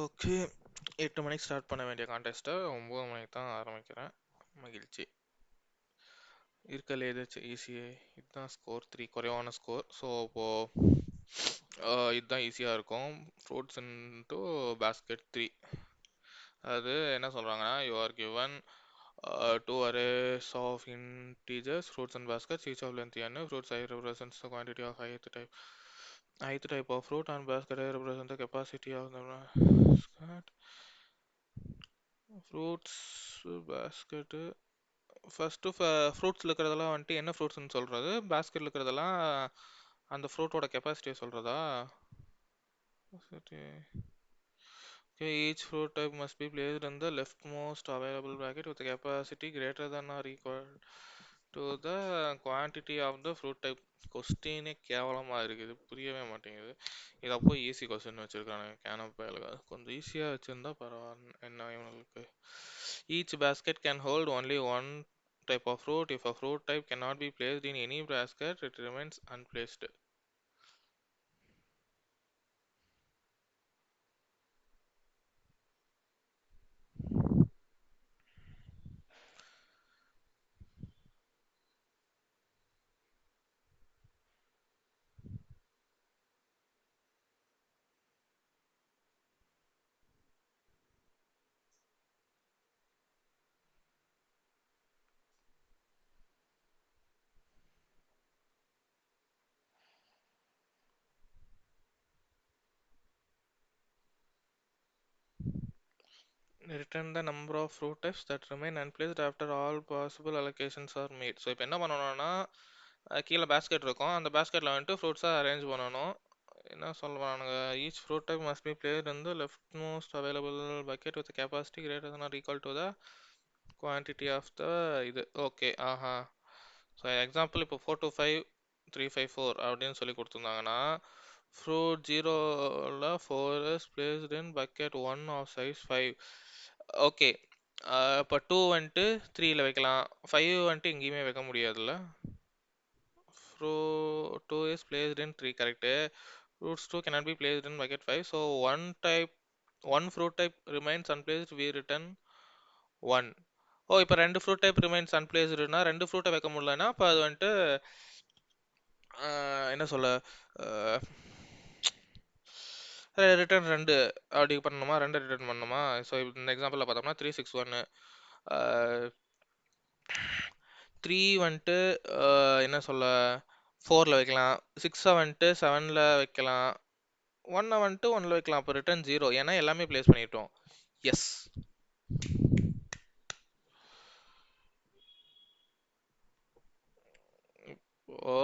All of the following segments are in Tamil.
ஓகே, 8 மணிக்கு ஸ்டார்ட் பண்ண வேண்டிய கான்டெஸ்ட்டை 9 மணிக்கு தான் ஆரம்பிக்கிறேன். மகிழ்ச்சி. இருக்கல ஏதாச்சும் ஈஸி. இதுதான் ஸ்கோர் 3, குறைவான ஸ்கோர். ஸோ இப்போது இதுதான் ஈஸியாக இருக்கும். Fruits into basket 3. அது என்ன சொல்கிறாங்கன்னா, you are given two arrays of integers, fruits and baskets, each of length n. Fruit size represents the quantity of ith type of fruit, and basket represents the capacity of the basket. Fruits basket first ஃப்ரூட்ஸில் இருக்கிறதெல்லாம் வந்துட்டு என்ன ஃப்ரூட்ஸ்னு சொல்கிறது, பேஸ்கெட்டில் இருக்கிறதெல்லாம் அந்த ஃப்ரூட்டோட கெப்பாசிட்டியை சொல்கிறதா? Okay, each fruit type must be placed in the leftmost available bracket with a capacity greater than or equal to the quantity of the fruit type. கொஸ்டினே கேவலமாக இருக்குது, புரியவே மாட்டேங்குது. இதை அப்போ ஈஸி கொஸ்டின் வச்சுருக்காங்க கேனப்பையில். கொஞ்சம் ஈஸியாக வச்சுருந்தா பரவாயில்ல. என்ன இவங்களுக்கு, each basket can hold only one type of fruit. If a fruit type cannot be placed in any basket, it remains unplaced. Return the number of fruit types that remain unplaced after all possible allocations are made. So இப்போ என்ன பண்ணணும்னா, கீழே பேஸ்கெட் இருக்கும், அந்த பேஸ்கெட்டில் வந்துட்டு ஃப்ரூட்ஸை அரேஞ்ச் பண்ணணும். என்ன சொல்கிறானுங்க, each fruit type must be placed in the left most available bucket with capacity greater than or equal to the quantity of the இது. ஓகே, ஆஹா. ஸோ எக்ஸாம்பிள் இப்போ 4 to 5 3 5 4 அப்படின்னு சொல்லி கொடுத்துருந்தாங்கன்னா, ஃப்ரூட் 0ல் 4 is placed in bucket 1 of size 5. Okay, இப்போ 2 வந்துட்டு 3ல் வைக்கலாம், 5 வந்துட்டு எங்கேயுமே வைக்க முடியாதுல்ல. Fruit 2 is placed in 3, correct. Fruits 2 cannot be placed in bucket 5. So one fruit type remains unplaced, we return 1. ஓ, இப்போ 2 ஃப்ரூட் டைப் ரிமைன்ஸ் அன்பிளேஸ்டுனா 2 ஃப்ரூட்டை வைக்க முடியலன்னா அப்போ அது வந்துட்டு என்ன சொல்ல, ரிட்டர்ன் 2 அப்படி பண்ணணுமா, 2 ரிட்டர்ன் பண்ணணுமா? ஸோ இந்த எக்ஸாம்பிளில் பார்த்தோம்னா 3 6 1, 3 வந்துட்டு என்ன சொல்ல 4ல் வைக்கலாம், 6 வந்துட்டு 7ல் வைக்கலாம், 1 வந்துட்டு 1ல் வைக்கலாம். அப்போ ரிட்டர்ன் 0, ஏன்னா எல்லாமே பிளேஸ் பண்ணிட்டோம். எஸ். ஓ,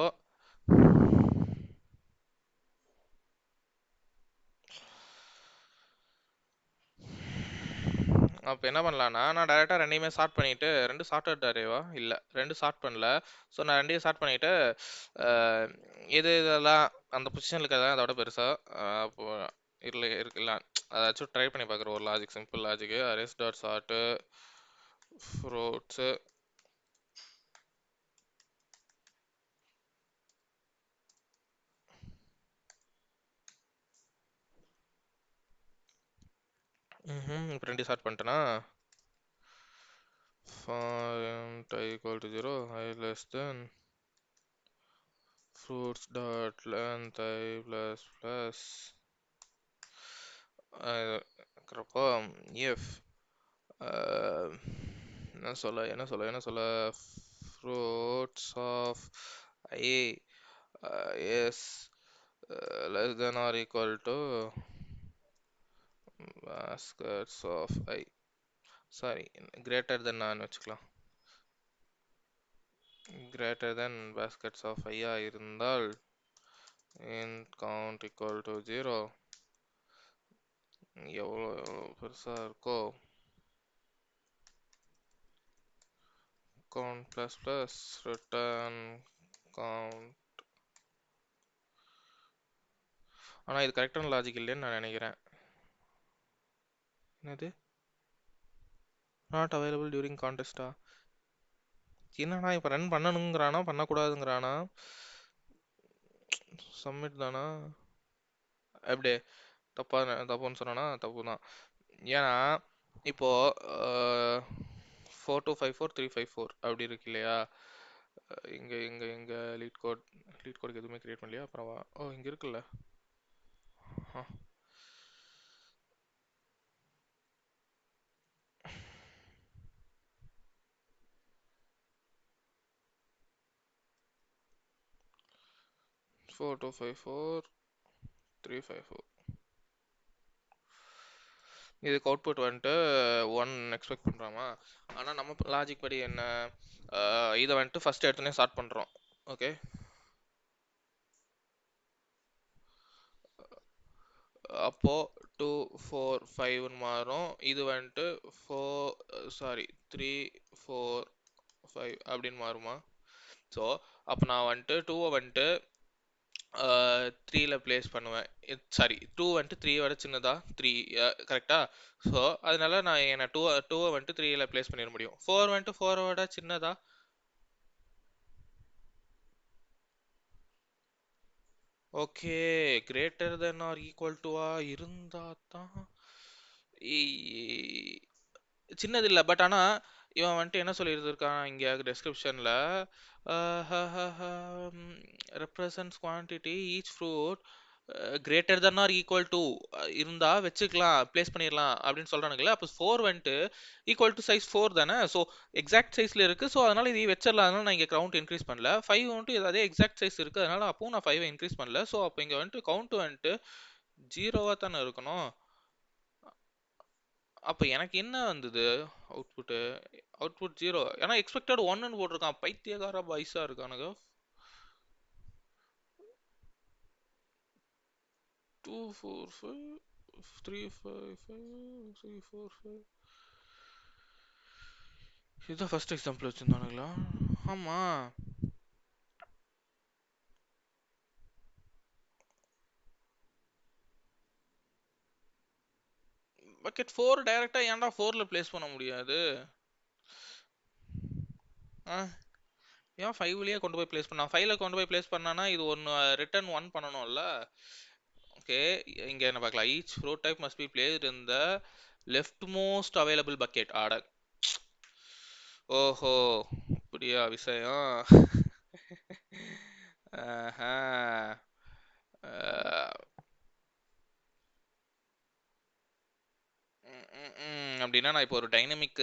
அப்போ என்ன பண்ணலான்னா, நான் டேரெக்டாக ரெண்டையுமே ஸ்டார்ட் பண்ணிவிட்டு, 2 சார்ட்டட் அரேவா இல்லை, 2 ஸ்டார்ட் பண்ணல. ஸோ நான் 2 ஸ்டார்ட் பண்ணிவிட்டு எது இதெல்லாம் அந்த பொசிஷனில் இருக்கிறதா அதோட பெருசாக அப்போ இருக்குல்ல, அதாச்சும் ட்ரை பண்ணி பார்க்குற ஒரு logic, simple logic. Arrays dot chart fruits இப்போ 2 ஸ்டார்ட் பண்ணிட்டேன்னா, i equal to 0, I less than fruits dot length I plus plus இருக்கிறப்போ if என்ன சொல்ல fruits of I is less than or equal to baskets of I, sorry greater than நான் வச்சுக்கலாம், greater than baskets of I இருந்தால் in count equal to 0, எவ்வளோ பெருசாக இருக்கோ count plus plus return count. ஆனால் இது கரெக்டான லாஜிக் இல்லைன்னு நான் நினைக்கிறேன். என்னது நாட் அவைலபிள் டியூரிங் கான்டெஸ்டா? என்னண்ணா இப்போ ரன் பண்ணணுங்கிறானா பண்ணக்கூடாதுங்கிறானா? சப்மிட் தானா? அப்படியே தப்புன்னு சொன்னேன்னா தப்பு தான். ஏன்னா இப்போ 4254 354 அப்படி இருக்கு இல்லையா? இங்க இங்க இங்க லீட் கோடுக்கு எதுவுமே கிரியேட் பண்ணலையா? அப்புறம் இங்க இருக்குல்ல. 4254 354 இதுக்கு அவுட்புட் வந்துட்டு 1 எக்ஸ்பெக்ட் பண்ணுறாமா. ஆனால் நம்ம லாஜிக் படி என்ன, இதை வந்துட்டு ஃபர்ஸ்ட் எடுத்தோடனே ஸ்டார்ட் பண்ணுறோம். ஓகே, அப்போ 2 4 5ன்னு மாறும். இது வந்துட்டு 3 4 5 அப்படின்னு மாறுமா? ஸோ அப்போ நான் வந்துட்டு 2வை வந்துட்டு 3ல பிளேஸ் பண்ணுவேன். சாரி, 2 வந்துட்டு 3 விட சின்னதா 3 கரெக்டா? ஸோ அதனால நான் என்ன 2வை வந்துட்டு 3ல பிளேஸ் பண்ணிட முடியும். 4 வந்துட்டு 4 விட சின்னதா? Okay, greater than or equal டுவா இருந்தா தான் சின்னது இல்லை. பட் ஆனால் இவன் வந்துட்டு என்ன சொல்லியிருக்கான் இங்கே டெஸ்கிரிப்ஷனில், represents quantity each fruit greater than or equal to இருந்தா வச்சுக்கலாம், பிளேஸ் பண்ணிடலாம் அப்படின்னு சொல்றானுங்களே. அப்போ 4 வந்துட்டு ஈக்குவல் டு சைஸ் 4 தானே. ஸோ எக்ஸாக்ட் சைஸ்ல இருக்கு. ஸோ அதனால இது வச்சிடலாம். அதனால நான் இங்கே கவுண்ட் இன்க்ரீஸ் பண்ணல. 5 வந்துட்டு அதே எக்ஸாக்ட் சைஸ் இருக்கு. அதனால அப்பவும் நான் 5 இன்க்ரீஸ் பண்ணல. ஸோ அப்போ இங்கே வந்துட்டு கவுண்ட் வந்துட்டு 0வா தானே இருக்கணும். அப்ப எனக்கு என்ன வந்தது அவுட்புட்டு? அவுட்புட் 0. ஏன்னா எக்ஸ்பெக்டட் 1ன்னு போட்டிருக்கான். பைத்தியக்கார பாய்ஸா இருக்கானுங்க. 2 4 5 3 5 5 3 4 5 இதுதான் ஃபர்ஸ்ட் எக்ஸாம்பிள் வச்சிருந்தானுங்களா? ஆமா. பக்கெட் 4 டைரக்டா ஏன்டா 4ல பிளேஸ் பண்ண முடியாது? ஏன் 5லயே கொண்டு போய் பிளேஸ் பண்ணா? 5ல கொண்டு போய் பிளேஸ் பண்ணானா இது ஒன்னு ரிட்டர்ன் 1 பண்ணணும்ல. ஓகே, இங்க என்ன பார்க்கலாம்? Each fruit type must be placed in the left most available bucket. ஆட ஓஹோ, அப்படியா விஷயம்? ஆஹா. அப்படின்னா நான் இப்போ ஒரு டைனமிக்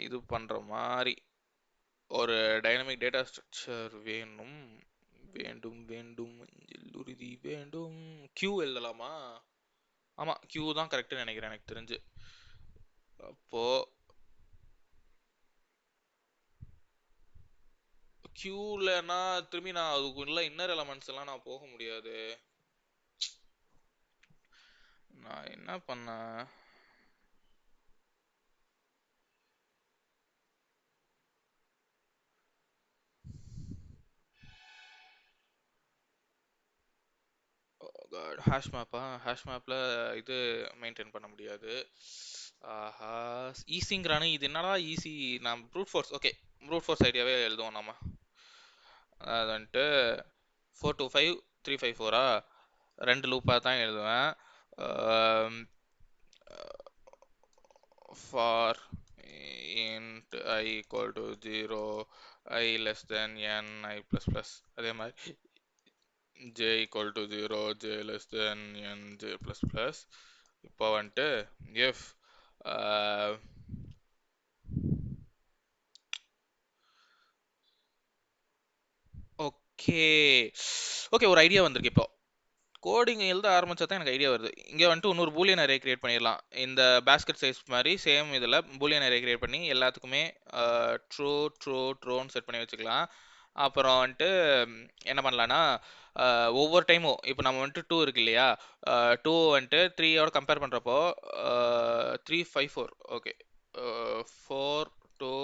இது பண்ற மாதிரி ஒரு டைனமிக் டேட்டா ஸ்ட்ரக்சர் வேண்டும் உறுதி வேண்டும். கியூ எழுதலாமா? ஆமா, கியூ தான் கரெக்ட்னு நினைக்கிறேன் எனக்கு தெரிஞ்சு. அப்போ கியூலனா திரும்பி நான் அதுக்குள்ள இன்னர் எலமெண்ட்ஸ் எல்லாம் நான் போக முடியாது. நான் என்ன பண்ணேன்? ஹேஷ் மேப்பா? ஹேஷ் மேப்ல இது மெயின்டைன் பண்ண முடியாது. ஆஹா, ஈஸிங்கிறானு. இது என்னடா ஈஸி? நான் fruit force. Okay, fruit force ஐடியாவே எழுதுவோம் நம்ம. அது வந்துட்டு 4 2 5 3 5 4ஆ 2 லூப்பாக தான் எழுதுவேன். For int I equal to 0, I less than n, I plus plus. அதே மாதிரி j equal to 0, j less than n, j plus plus. இப்போ வந்துட்டு if ஓகே ஓகே ஒரு ஐடியா வந்திருக்கு. இப்போ கோடிங் எழுத ஆரம்பிச்சா தான் எனக்கு ஐடியா வருது. இங்கே வந்துட்டு இன்னொரு பூலியன் அரே கிரியேட் பண்ணிடலாம். இந்த பேஸ்கெட் சைஸ் மாதிரி சேம் இதில் பூலியன் அரே கிரியேட் பண்ணி எல்லாத்துக்குமே ட்ரூ ட்ரூ ட்ரூன்னு செட் பண்ணி வச்சுக்கலாம். அப்புறம் வந்துட்டு என்ன பண்ணலான்னா, ஒவ்வொரு டைமும் இப்போ நம்ம வந்துட்டு 2 இருக்கு இல்லையா, 2 வந்துட்டு 3யோட கம்பேர் பண்ணுறப்போ 3 5 4 ஓகே 4 2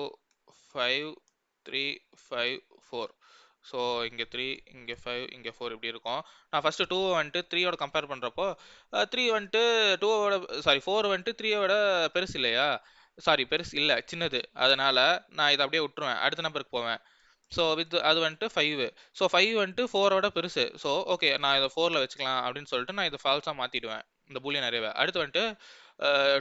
5 3 5 4. ஸோ இங்கே 3 இங்கே 5 இங்கே 4 இப்படி இருக்கும். நான் ஃபஸ்ட்டு 2 வந்துட்டு 3யோட கம்பேர் பண்ணுறப்போ 3 வந்துட்டு 2வோட சாரி 4 வந்துட்டு 3யோட பெருசு இல்லையா? சாரி பெருசு இல்லை, சின்னது. அதனால நான் இதை அப்படியே விட்டுருவேன், அடுத்த நம்பருக்கு போவேன். ஸோ அது வந்துட்டு 5. ஸோ 5 வந்துட்டு 4ஓட பெருசு. ஸோ ஓகே, நான் இதை 4ல் வச்சுக்கலாம் அப்படின்னு சொல்லிட்டு நான் இதை ஃபால்ஸாக மாற்றிடுவேன் இந்த பூலியன் அரேவை. அடுத்து வந்துட்டு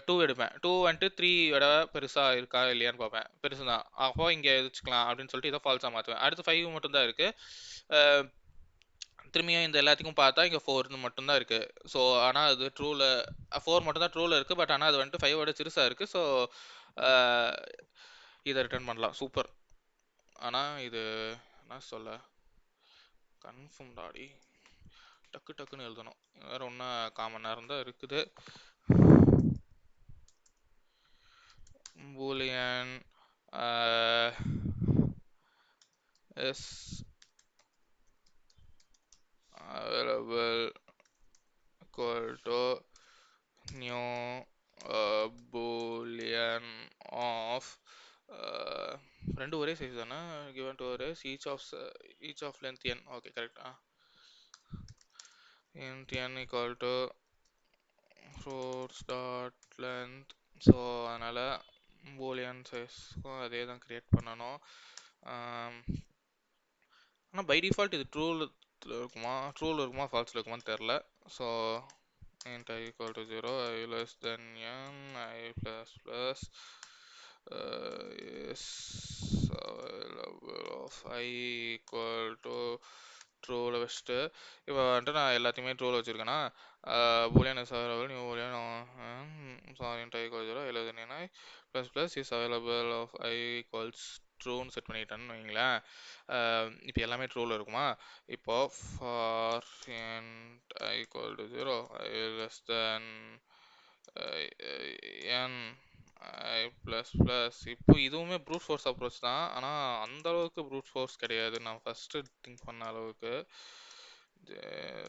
2 எடுப்பேன். 2 வந்துட்டு 3 பெருசாக இருக்கா இல்லையான்னு பார்ப்பேன். பெருசு தான், அப்போ இங்கே வச்சுக்கலாம் அப்படின்னு சொல்லிட்டு இதை ஃபால்ஸாக மாற்றுவேன். அடுத்து 5 மட்டும் தான் இருக்குது. திரும்பியும் இந்த எல்லாத்துக்கும் பார்த்தா இங்கே 4 மட்டும்தான் இருக்குது. ஸோ ஆனால் அது ட்ரூவில் 4 மட்டும் தான் ட்ரூவில் இருக்குது. பட் ஆனால் அது வந்துட்டு 5ஓட சிறுசாக இருக்குது. ஸோ இதை ரிட்டர்ன் பண்ணலாம். சூப்பர். ஆனால் இது என்ன சொல்ல, கன்ஃபார்ம் டாடி, டக்குன்னு எழுதணும். வேற ஒன்றும் காமன் நேரம் தான் இருக்குது. Boolean is available equal to new boolean of ரெண்டு ஒரே சைஸ் தானே, given to arrays each of length n. Okay correct. int n equal to fruits dot length. So அதனால் boolean சைஸ்க்கும் அதே தான் க்ரியேட் பண்ணணும். ஆனால் பை டிஃபால்ட் இது ட்ரூவில் இருக்குமா ஃபால்ஸில் இருக்குமான்னு தெரில. So int I equal to 0, I less than n, I plus plus is available of I equal to ட்ரூவில் வச்சுட்டு இப்போ வந்துட்டு நான் எல்லாத்தையுமே ட்ரூவில் வச்சுருக்கேன்னா boolean is available, new boolean sorry int I equal to 0, I less than n, I plus plus is available of I equals ட்ரூன்னு செட் பண்ணிட்டேன்னு வைங்களேன். இப்போ எல்லாமே ட்ரூவில் இருக்குமா. இப்போ for int I equal to 0, I less than n, I plus plus. இப்போ இதுவுமே ப்ரூட் ஃபோர்ஸ் அப்ரோச் தான், ஆனால் அந்த அளவுக்கு ப்ரூட் ஃபோர்ஸ் கிடையாது நான் ஃபர்ஸ்ட் திங்க் பண்ண அளவுக்கு. j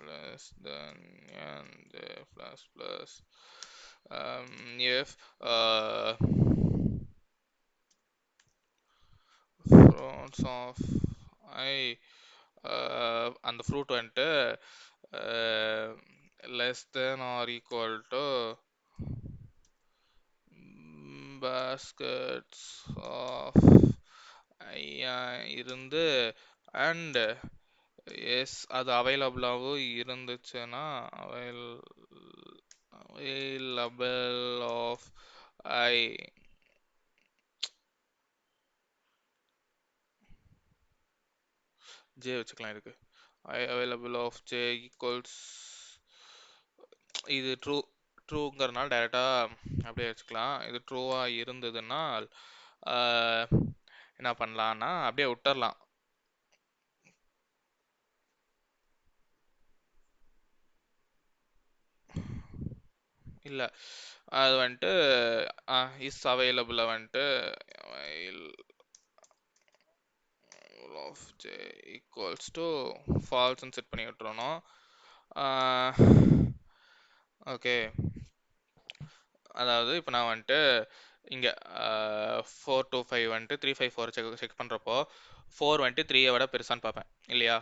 less than n, j plus plus if fruits of I அந்த ஃப்ரூட் வந்துட்டு less than or equal to baskets of I இருந்து and எஸ் அது அவைலபிளாகவும் இருந்துச்சுன்னா அவைலபிள் ஆஃப் ஐ ஜே வச்சுக்கலாம். இதுக்கு ஐ அவைலபிள் ஆஃப் ஜே ஈக்குவல்ஸ் இது ட்ரூங்கிறதுனால டைரெக்டாக அப்படியே வச்சுக்கலாம். இது ட்ரூவாக இருந்ததுன்னா என்ன பண்ணலான்னா அப்படியே விட்டுறலாம். இல்லை அது வந்துட்டு இஸ் அவைலபிளை வந்துட்டு of j equals to false ன்னு செட் பண்ணி விட்டுறணும். ஓகே, அதாவது இப்போ நான் வந்துட்டு இங்கே 4 to 5 வந்துட்டு 3 5 4 செக் பண்ணுறப்போ 4 வந்துட்டு 3ஐ விட பெருசான்னு பார்ப்பேன் இல்லையா.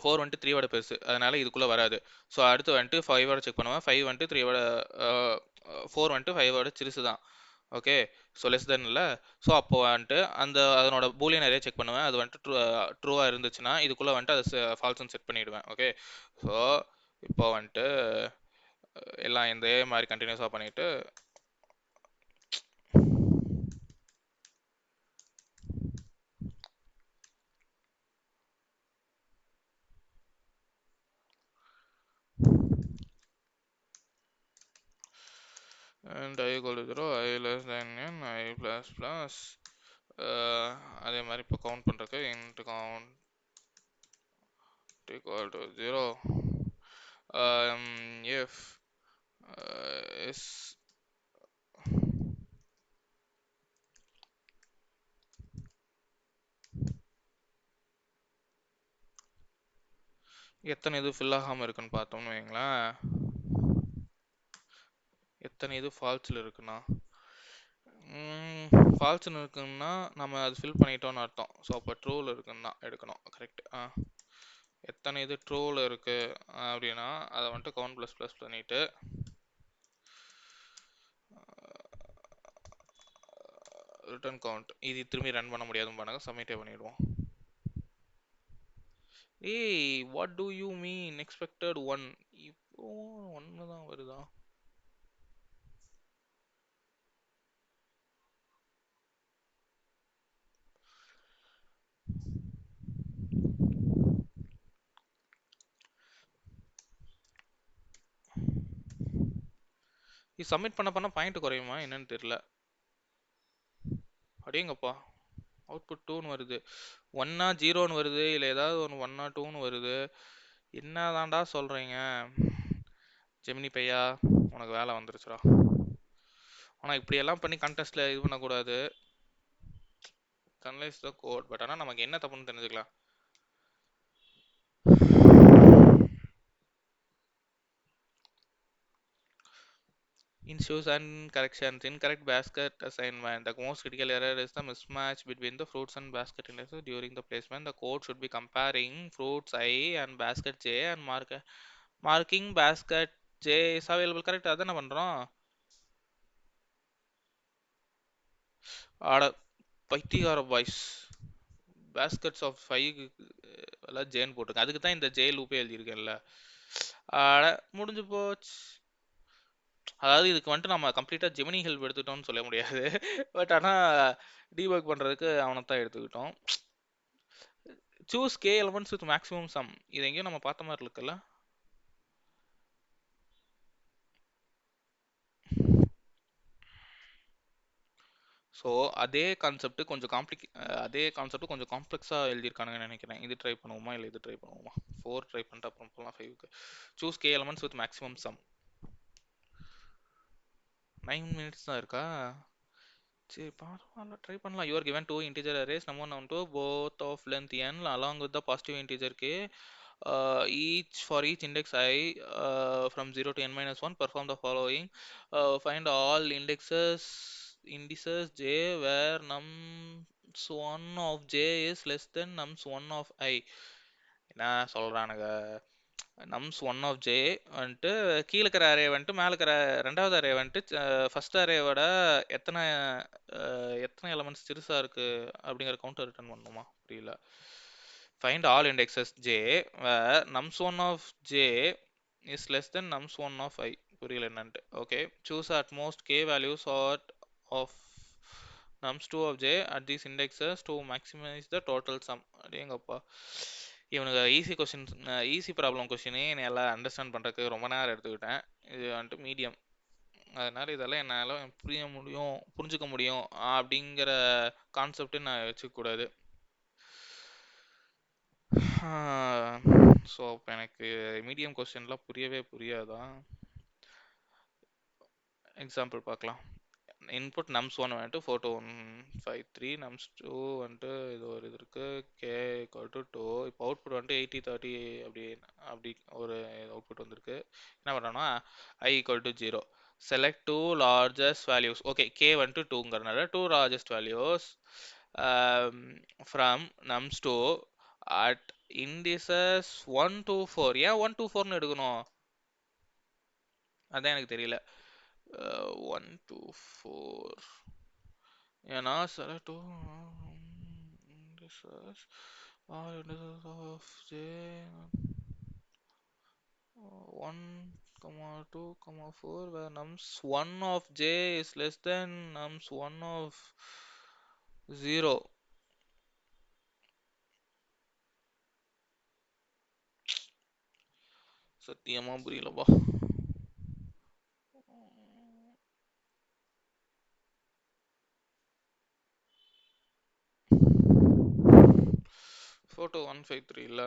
4 வந்துட்டு 3 விட பெருசு, அதனால இதுக்குள்ளே வராது. ஸோ அடுத்து வந்துட்டு 5ஓட செக் பண்ணுவேன். 5 வந்துட்டு 3ஓட 4 வந்துட்டு 5ஓட சிறுசு தான். ஓகே, ஸோ லெஸ் தென் இல்லை. ஸோ அப்போ வந்துட்டு அதனோட பூலியன் அரே செக் பண்ணுவேன். அது வந்துட்டு ட்ரூவாக இருந்துச்சுன்னா இதுக்குள்ளே வந்துட்டு அது ஃபால்ஸ்னு செட் பண்ணிவிடுவேன். ஓகே, ஸோ இப்போ வந்துட்டு எல்லாம் இதே மாதிரி கண்டினியூஸாக பண்ணிவிட்டு and I equal to 0, I less than n, I plus plus அதே மாதிரி இப்போ கவுண்ட் பண்ணுறதுக்கு int count equal to 0 if is எத்தனை இது ஃபில் ஆகாமல் இருக்குன்னு பார்த்தோம்னு வைங்களேன். எத்தனை இது ஃபால்ஸில் இருக்குன்னா ஃபால்ஸ்னு இருக்குன்னா நம்ம அது ஃபில் பண்ணிட்டோம்னு அர்த்தம். ஸோ அப்போ ட்ரூவில் இருக்குன்னு தான் எடுக்கணும். கரெக்ட். எத்தனை இது ட்ரூவில் இருக்குது அப்படின்னா அதை வந்துட்டு கவுண்ட் ப்ளஸ் ப்ளஸ் பண்ணிவிட்டு ரிட்டர்ன் கவுண்ட் இது திரும்பி ரன் பண்ண முடியாதுன்னு பண்ணாங்க, சப்மிட்டே பண்ணிடுவோம். ஏய் what to you mean expected one? இப்போ ஒன்று தான் வருதா? இது சப்மிட் பண்ண பாயிண்ட் குறையுமா என்னன்னு தெரியல. அடேங்கப்பா, அவுட்புட் 2ன்னு வருது. 1ஆ 0ன்னு வருது, இல்லை ஏதாவது ஒன்று 1ஆ 2ன்னு வருது. என்ன தான்டா சொல்கிறீங்க ஜெமினி பையா, உனக்கு வேலை வந்துருச்சுடா. ஆனால் இப்படியெல்லாம் பண்ணி கண்டெஸ்ட்டில் இது பண்ணக்கூடாது. கன்லைஸ் த கோட். பட் ஆனால் நமக்கு என்ன தப்புன்னு தெரிஞ்சுக்கலாம். Issues and corrections. Incorrect basket assignment. The most critical error is the mismatch between the fruits and basket indexes during the placement. The code should be comparing fruits I and basket J and marking basket J is available. Correct? அதான் பண்றோம். ஆட பைத்தியக்கார பாய்ஸ், பேஸ்கெட்ஸ் ஆஃப் 5 எல்லாம் ஜேன் போட்டிருக்கேன். அதுக்கு தான் இந்த ஜே லூப்பே எழுதியிருக்கேன்ல. ஆட முடிஞ்சு போச்சு. அதாவது இதுக்கு வந்துட்டு நம்ம கம்ப்ளீட்டாக ஜெமினி ஹெல்ப் எடுத்துக்கிட்டோம்னு சொல்ல முடியாது. பட் ஆனால் டீபக் பண்ணுறதுக்கு அவனை தான் எடுத்துக்கிட்டோம். Choose k elements with maximum sum. இது எங்கேயும் நம்ம பார்த்த மாதிரி இருக்குல்ல. ஸோ அதே கான்செப்ட் கொஞ்சம் காம்ப்ளெக்ஸாக எழுதியிருக்கானுங்கன்னு நினைக்கிறேன். இது ட்ரை பண்ணுவோமா இல்லை இது ட்ரை பண்ணுவோமா? 4 ட்ரை பண்ணிட்டு அப்புறம் போகலாம் 5க்கு. Choose k elements with maximum sum. 9 minutes தான் இருக்கா? சரி பரவாயில்ல, ட்ரை பண்ணலாம். You are given two integer arrays number and to both of length n along with the positive integer k, for each index I from 0 to n minus 1 perform the following. Find all indices j where nums1 of j is less than nums1 of I. என்ன சொல்றானுங்க? நம்ஸ் ஒன் ஆஃப் ஜே வந்துட்டு கீழே இருக்கிற அரே வந்துட்டு மேலே இருக்கிற ரெண்டாவது அரே வந்துட்டு ஃபர்ஸ்ட் அரேவோட எத்தனை எத்தனை எலமெண்ட்ஸ் சிறுசாக இருக்கு அப்படிங்கிற கவுண்டர் ரிட்டர்ன் பண்ணணுமா? புரியல. Find all indexes j where nums one of j is less than nums one of i. புரியல என்னன்ட்டு. Okay, choose at most k values of nums2 of j at these indexes to maximize the total sum. அப்படியேங்கப்பா, இவனுக்கு ஈஸி ப்ராப்ளம் கொஸ்டினே என்னை எல்லாம் அண்டர்ஸ்டாண்ட் பண்ணுறதுக்கு ரொம்ப நேரம் எடுத்துக்கிட்டேன். இது வந்துட்டு மீடியம், அதனால இதெல்லாம் என்னால் புரிஞ்சுக்க முடியும் அப்படிங்கிற கான்செப்ட் நான் வச்சுக்கூடாது. ஸோ இப்போ எனக்கு மீடியம் கொஸ்டின்லாம் புரியாதான். எக்ஸாம்பிள் பார்க்கலாம். இன்புட் nums1 வந்துட்டு 4253, nums2 வந்துட்டு இது ஒரு இது இருக்கு k = 2. இப்போ அவுட்புட் வந்துட்டு 8030 அப்படி ஒரு அவுட்புட் வந்திருக்கு. என்ன பண்ணுறோன்னா I = 0. Select 2 largest values. Okay, k வந்துட்டு 2ங்கிறனால 2 largest values from nums2 at indices 1 to 4. ஏன் 1 to 4ன்னு எடுக்கணும்? அதான் எனக்கு தெரியல. 1 to 4 ஏன்னா select 2 indices all indices of j 1, 2, 4 where nums1 of j is less than nums1 of 0. சத்தியமா புரியலப்பா. photo 153 இல்ல.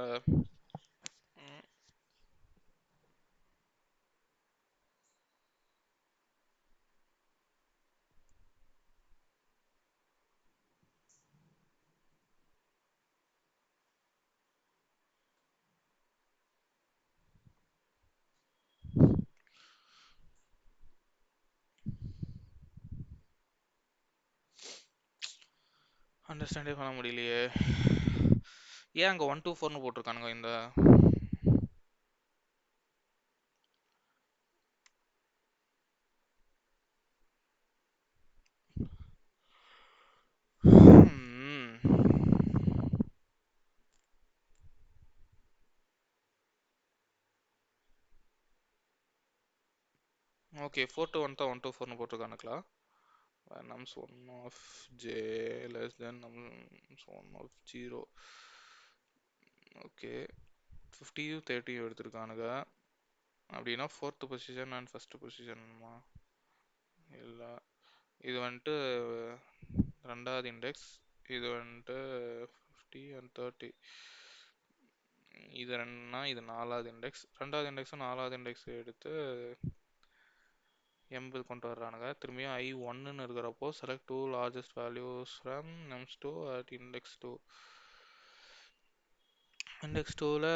அண்டர்ஸ்டாண்டே பண்ண முடியலையே. ஏன் அங்கே 1 to 4ன்னு போட்டிருக்கானுங்க? இந்த ஓகே 4 to 1 தான் 1 to 4னு போட்டிருக்கானுங்களா? nums 1 of j less than nums 1 of 0. Okay 50 30 எடுத்திருக்கானுங்க. அப்படின்னா ஃபோர்த்து பொசிஷன் அண்ட் ஃபர்ஸ்ட் பொசிஷன்மா இல்லை. இது வந்துட்டு ரெண்டாவது இண்டெக்ஸ், இது வந்துட்டு 50 அண்ட் 30. இது ரெண்டுனா இது நாலாவது இண்டெக்ஸ், ரெண்டாவது இண்டெக்ஸும் நாலாவது இண்டெக்ஸ் எடுத்து எண்பது கொண்டு வர்றானுங்க. திரும்பியும் ஐ ஒன்னுன்னு இருக்கிறப்போ select two largest values from nums two at index two. Index டூவில்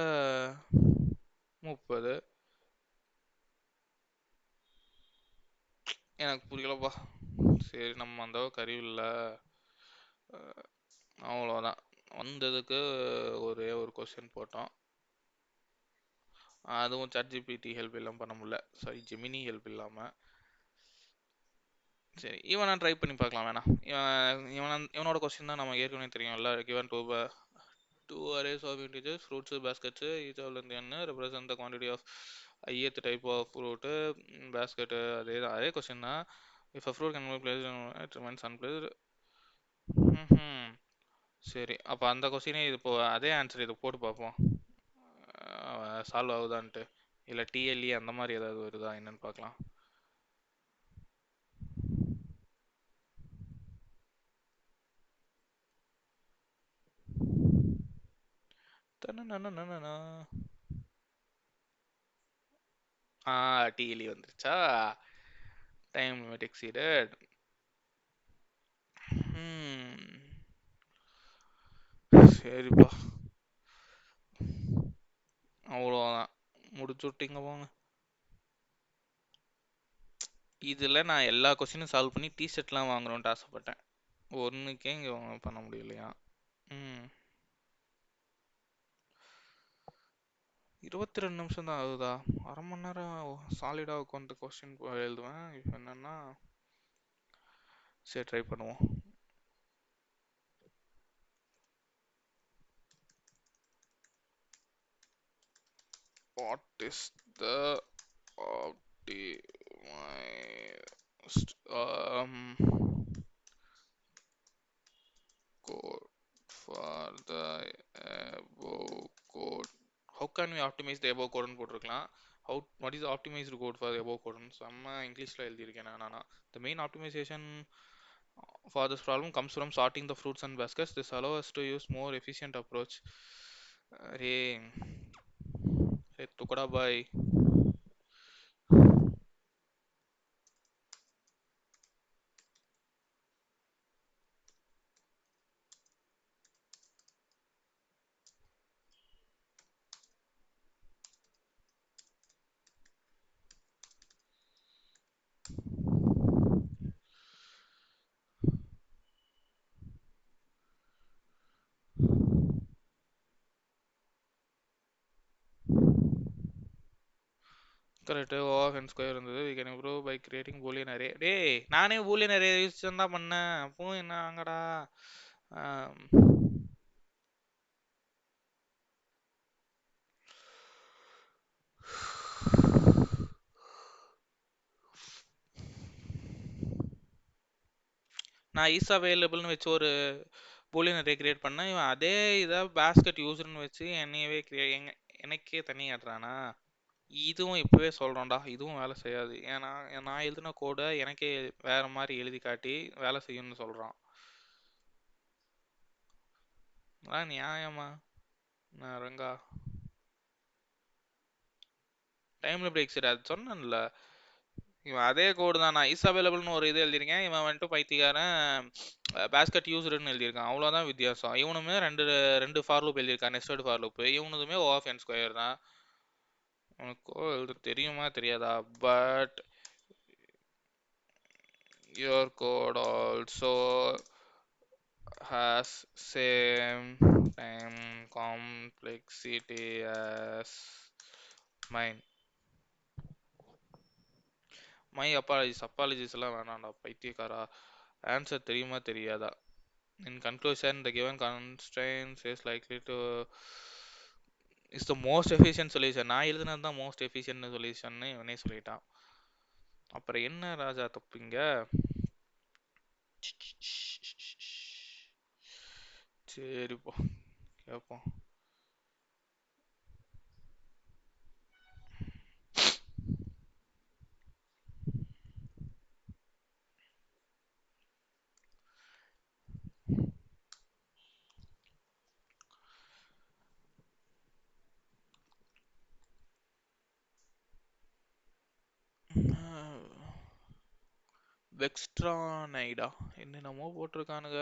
30. எனக்கு புரியலப்பா. சரி நம்ம அந்த அறிவு இல்லை, அவ்வளோதான். வந்ததுக்கு ஒரே ஒரு கொஸ்டின் போட்டோம், அதுவும் ChatGPT ஹெல்ப் இல்லாமல் பண்ண முடியல, சாரி ஜெமினி ஹெல்ப் இல்லாமல். சரி இவனை ட்ரை பண்ணி பார்க்கலாம் வேணாம். இவனோட கொஸ்டின் தான் நமக்கு ஏற்கனவே தெரியும்ல. given two arrays of integers, fruits, baskets, each of length n represent the quantity of ith type of fruit basket. அதே கொஸ்டின் தான். if a fruit can be placed it remains unplaced. சரி அப்போ அந்த கொஸ்டினே இது இப்போ அதே ஆன்சர் இது போட்டு பார்ப்போம் சால்வ் ஆகுதான்ட்டு. இல்லை டிஎல்இ அந்த மாதிரி ஏதாவது வருதா என்னன்னு பார்க்கலாம். டிஎல்இ வந்துருச்சா? Time limit exceeded. சரிப்பா அவ்வளோதான், முடிச்சு விட்டீங்க போங்க. இதில் நான் எல்லா கொஸ்டினும் சால்வ் பண்ணி டிஷர்ட்லாம் வாங்கணுன்ட்டு ஆசைப்பட்டேன், ஒன்றுக்கே இங்கே பண்ண முடியலையா? 22 நிமிஷம் தான் ஆகுதா? அரை மணி நேரம் சாலிடாக உட்காந்து கொஸ்டின் எழுதுவேன். இப்போ என்னென்னா சரி ட்ரை பண்ணுவோம். What is the optimized code for the above code? How can we optimize the above code னு போட்டிருக்கலாம். What is the optimized code for the above code னு செம்ம இங்கிலீஷில் எழுதியிருக்கேன் நான். The main optimization for this problem comes from sorting the fruits and baskets. This allows us to use more efficient approach. அரே துக்கடா பாய். Correct. O of n square இருந்தது. we can improve by creating boolean array. டேய் நானே boolean array யூஸ் தான் பண்ணேன். அப்போ என்ன அங்கடா? நான் இஸ் அவைலபிள்னு வச்சு ஒரு boolean array கிரியேட் பண்ணேன். இவன் அதே இதை basket யூசர்னு வச்சு என்னையவே எனக்கே தனியாடுறானா? இதுவும் இப்பவே சொல்றோம்டா, இதுவும் வேலை செய்யாது. ஏன்னா நான் எழுதின கோடை எனக்கே வேற மாதிரி எழுதி காட்டி வேலை செய்யும்னு சொல்றான். அதான் நியாயமா? நான் ரங்கா டைம்ல பிரேக் சரி அது சொன்னேன்ல. இவன் அதே கோடு தான், நான் இஸ் அவைலபிள்னு ஒரு இது எழுதியிருக்கேன், இவன் வந்துட்டு பைத்தியக்காரன் பேஸ்கெட் யூசர்னு எழுதியிருக்கான். அவ்வளோதான் வித்தியாசம். இவனுமே ரெண்டு ரெண்டு ஃபார் லூப் எழுதியிருக்கான், நெஸ்டட் ஃபார் லூப். இவனுதுமே O of n ஸ்கொயர் தான். உனக்கோ எழுத தெரியுமா தெரியாதா? But your code also has same time complexity as mine. My apologies எல்லாம் வேணாம்டா பைத்தியக்காரா. ஆன்சர் தெரியுமா தெரியாதா? In conclusion, the given constraints is likely to is the most efficient solution. நான் எழுதுனது தான் மோஸ்ட் எஃபிஷியன்ட் சொல்யூஷன் இவனே சொல்லிட்டான். அப்புறம் என்ன ராஜா தப்புங்க? சரிப்போ கேட்போம். வெக்ஸ்ட்ரா நைடா என்னென்னமோ போட்டிருக்கானுங்க.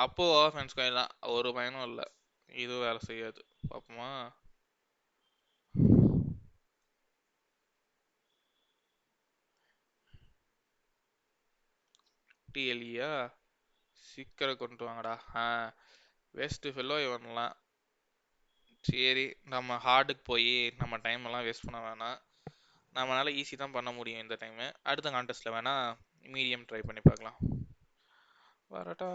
அப்போ ஆஃபென்ஸ் தான் ஒரு பயனும் இல்லை. இது வேலை செய்யாது. பாப்போமா? டிஎல்இயா சீக்கிரம் கொண்டு வாங்கடா. வேஸ்ட்டு ஃபெல்லோ இவன்லாம். சரி, நம்ம ஹார்டுக்கு போய் நம்ம டைம் எல்லாம் வேஸ்ட் பண்ண வேணாம். நம்மளால ஈஸி தான் பண்ண முடியும் இந்த டைமு. அடுத்த கான்டெஸ்ட்டில் வேணா மீடியம் ட்ரை பண்ணி பார்க்கலாம். வரட்டா.